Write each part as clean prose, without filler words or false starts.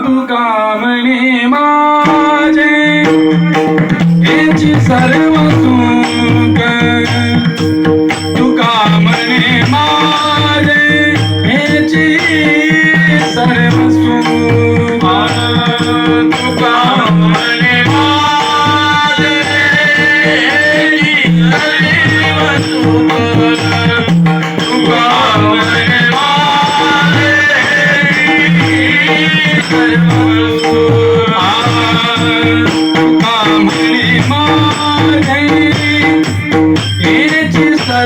तुका म्हणे माझे याची सर्व सुख तुका म्हणे माझे याची सर्व सुख तुका म्हणे माझे याची सर्व सुख तुका म्हणे माझे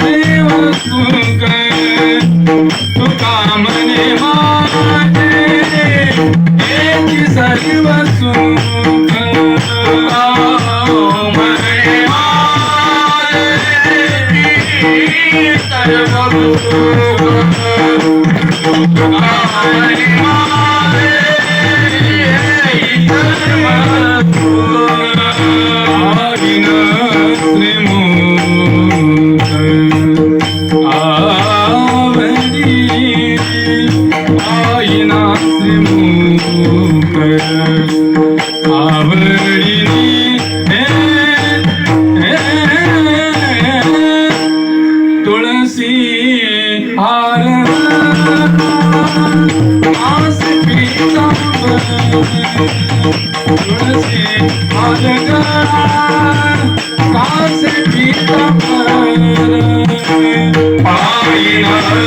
सर्व सुख तुका म्हणे माझे याची सर्व सुख म्हणे माझे सर्व सुख तुका म्हणे माझे सर्व तुळसी हार आस तुळसी हार कास पीतांबर आईन आवडीन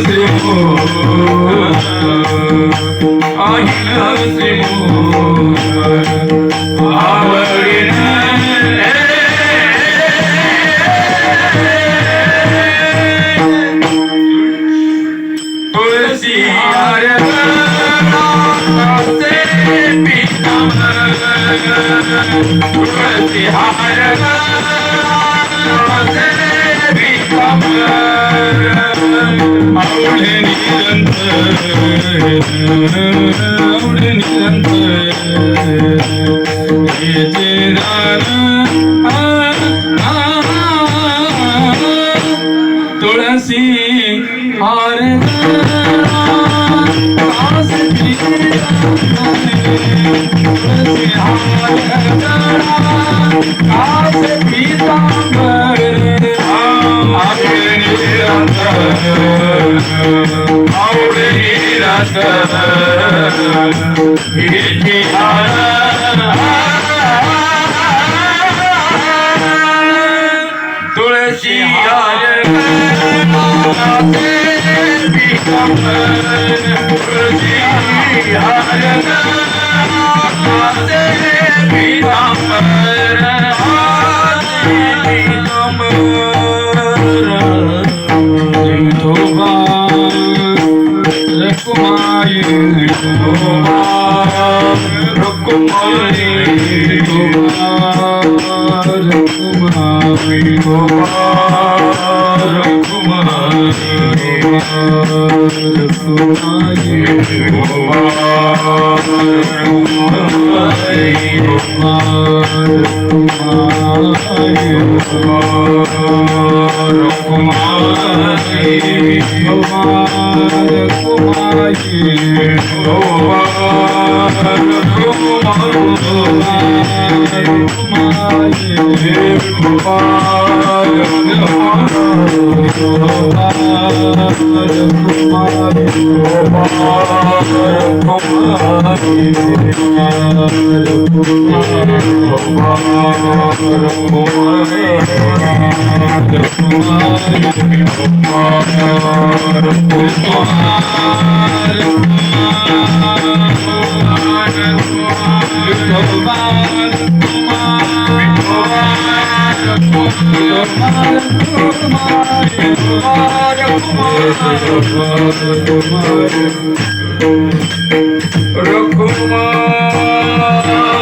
तुळसी हार कासे पीतांबर तुळसी हार कासे पीतांबर आवडे निरंतर याचे दान तुळसी हार कास तुळसी हार कास पीतांबर आवडे निरंतर याचे तुळसी हार कासे पीतांबर तुळसी हार कासे पीतांबर विठोबा रखुमाई विठोबा रखुमाई विठोबा रखुमाई विठोबा रघुमार